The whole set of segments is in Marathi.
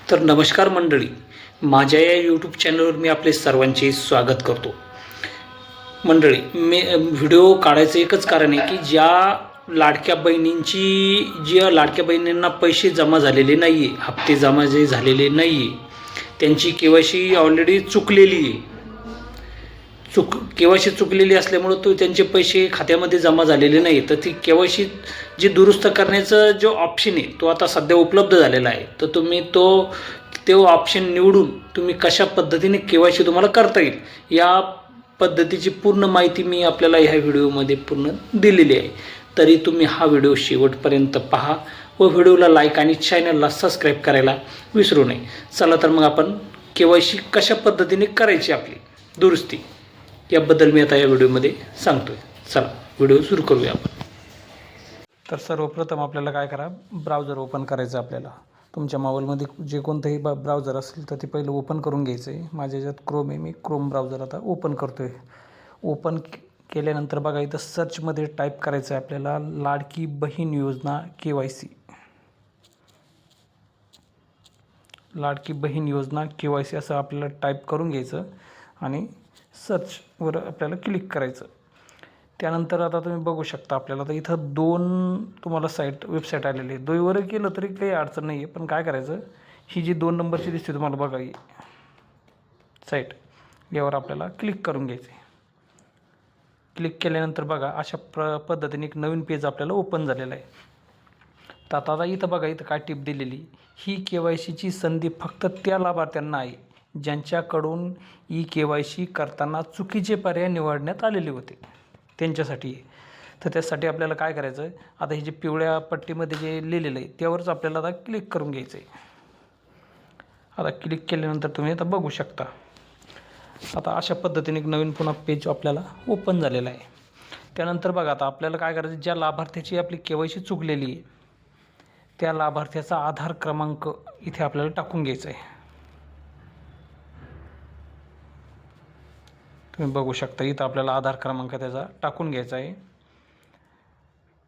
तर नमस्कार मंडळी, माझ्या या यूट्यूब चॅनलवर मी आपले सर्वांचे स्वागत करतो. मंडळी, मी व्हिडिओ काढायचं एकच कारण आहे की ज्या लाडक्या बहिणींना पैसे जमा झालेले नाही आहे, हप्ते जमा जे झालेले नाही आहे, त्यांची KYC ऑलरेडी चुकलेली आहे. KYC चुकलेली असल्यामुळं त्यांचे पैसे खात्यामध्ये जमा झालेले नाही. तर ती KYC जी दुरुस्त करण्याचा जो ऑप्शन आहे तो आता सध्या उपलब्ध झालेला आहे. तर तुम्ही तो ऑप्शन निवडून तुम्ही कशा पद्धतीने KYC तुम्हाला करता येईल या पद्धतीची पूर्ण माहिती मी आपल्याला ह्या व्हिडिओमध्ये पूर्ण दिलेली आहे. तरी तुम्ही हा व्हिडिओ शेवटपर्यंत पहा व व्हिडिओला लाईक आणि चॅनलला सबस्क्राईब करायला विसरू नये. चला तर मग आपण KYC कशा पद्धतीने करायची आपली दुरुस्ती याबद्दल मी आता या व्हिडिओमध्ये सांगतोय. चला व्हिडिओ सुरू करूया आपण. तर सर्वप्रथम आपल्याला काय करा, ब्राउझर ओपन करायचं. आपल्याला तुमच्या मोबाईलमध्ये जे कोणतंही ब्राउझर असेल तर ते पहिलं ओपन करून घ्यायचं आहे. माझ्या ज्यात क्रोम आहे, मी क्रोम ब्राउझर आता ओपन करतो आहे. ओपन केल्यानंतर बघा इथं सर्चमध्ये टाईप करायचं आहे आपल्याला लाडकी बहीण योजना KYC. लाडकी बहीण योजना KYC असं आपल्याला टाईप करून घ्यायचं आणि सर्चवर आपल्याला क्लिक करायचं. त्यानंतर आता तुम्ही बघू शकता आपल्याला तर इथं तुम्हाला वेबसाईट आलेली आहे. दोन्हीवर केलं तरी काही अडचण नाही आहे. पण काय करायचं, ही जी 2 नंबरची दिसते तुम्हाला बघा ही साईट, यावर आपल्याला क्लिक करून घ्यायचं आहे. क्लिक केल्यानंतर बघा अशा पद्धतीने एक नवीन पेज आपल्याला ओपन झालेलं आहे. तर आता इथं बघा इथं काय टिप दिलेली, ही KYCची संधी फक्त त्या लाभार्थ्यांना आहे ज्यांच्याकडून KYC करताना चुकीचे पर्याय निवडण्यात आलेले होते, त्यांच्यासाठी. तर त्यासाठी आपल्याला काय करायचं आहे, आता हे जे पिवळ्या पट्टीमध्ये जे लिहिलेलं आहे त्यावरच आपल्याला आता क्लिक करून घ्यायचं आहे. आता क्लिक केल्यानंतर तुम्ही आता बघू शकता आता अशा पद्धतीने एक नवीन पुन्हा पेज आपल्याला ओपन झालेला आहे. त्यानंतर बघा आता आपल्याला काय करायचं, ज्या लाभार्थ्याची आपली KYC चुकलेली आहे त्या लाभार्थ्याचा आधार क्रमांक इथे आपल्याला टाकून घ्यायचा आहे. तुम्ही बघू शकता इथं आपल्याला आधार क्रमांक त्याचा टाकून घ्यायचा आहे.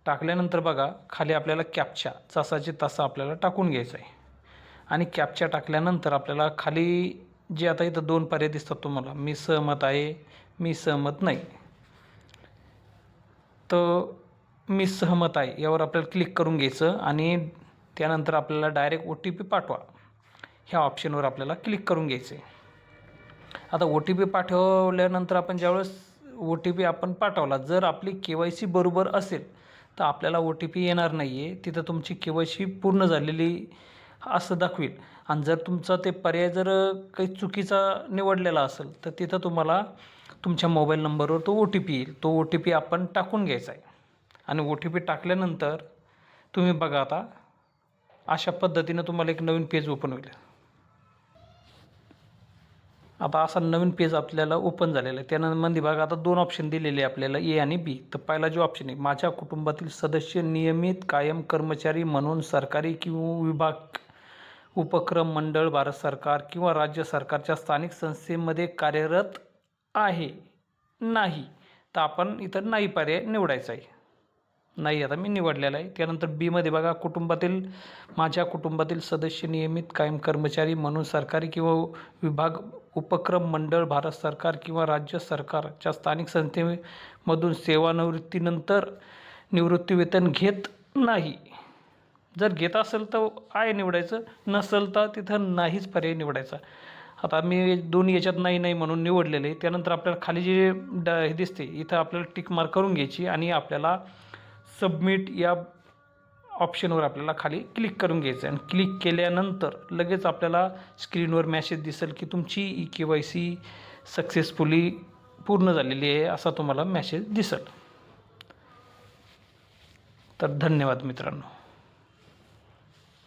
टाकल्यानंतर बघा खाली आपल्याला कॅप्चा जसाची तसा आपल्याला टाकून घ्यायचा आहे. आणि कॅप्चा टाकल्यानंतर आपल्याला खाली जे आता इथं 2 पर्याय दिसतात तुम्हाला, मी सहमत आहे, मी सहमत नाही. तर मी सहमत आहे यावर आपल्याला क्लिक करून घ्यायचं आणि त्यानंतर आपल्याला डायरेक्ट OTP पाठवा ह्या ऑप्शनवर आपल्याला क्लिक करून घ्यायचं आहे. आता OTP पाठवल्यानंतर आपण ज्यावेळेस OTP आपण पाठवला, जर आपली KYC बरोबर असेल तर आपल्याला OTP येणार नाही आहे. तिथं तुमची KYC पूर्ण झालेली असं दाखवेल. आणि जर तुमचा ते पर्याय जर काही चुकीचा निवडलेला असेल तर तिथं तुम्हाला तुमच्या मोबाईल नंबरवर तो OTP येईल. तो OTP आपण टाकून घ्यायचा आहे. आणि OTP टाकल्यानंतर तुम्ही बघा आता अशा पद्धतीनं तुम्हाला एक नवीन पेज ओपन होईल. आता असा नवीन पेज आपल्याला ओपन झालेला आहे. त्यामध्ये बघा आता 2 ऑप्शन दिलेले आहे आपल्याला, A आणि B. तर पहिला जो ऑप्शन आहे, माझ्या कुटुंबातील सदस्य नियमित कायम कर्मचारी म्हणून सरकारी किंवा विभाग, उपक्रम, मंडळ, भारत सरकार किंवा राज्य सरकारच्या स्थानिक संस्थेमध्ये कार्यरत आहे नाही. तर आपण इथं नाही पर्याय निवडायचा आहे. नाही आता मी निवडलेला आहे. त्यानंतर B मध्ये बघा माझ्या कुटुंबातील सदस्य नियमित कायम कर्मचारी म्हणून सरकारी किंवा विभाग, उपक्रम, मंडळ, भारत सरकार किंवा राज्य सरकारच्या स्थानिक संस्थेमधून सेवानिवृत्तीनंतर निवृत्तीवेतन घेत नाही. जर घेत असेल तर आहे निवडायचं, नसेल तर तिथं नाहीच पर्याय निवडायचा. आता मी दोन्ही याच्यात नाही म्हणून निवडलेले. त्यानंतर आपल्याला खाली जे हे दिसते इथं आपल्याला टिक मार्क करून घ्यायची आणि आपल्याला सबमिट या ऑप्शनवर आपल्याला खाली क्लिक करून घ्यायचं आहे. आणि क्लिक केल्यानंतर लगेच आपल्याला स्क्रीनवर मेसेज दिसेल की तुमची KYC सक्सेसफुली पूर्ण झालेली आहे असा तुम्हाला मेसेज दिसेल. तर धन्यवाद मित्रांनो.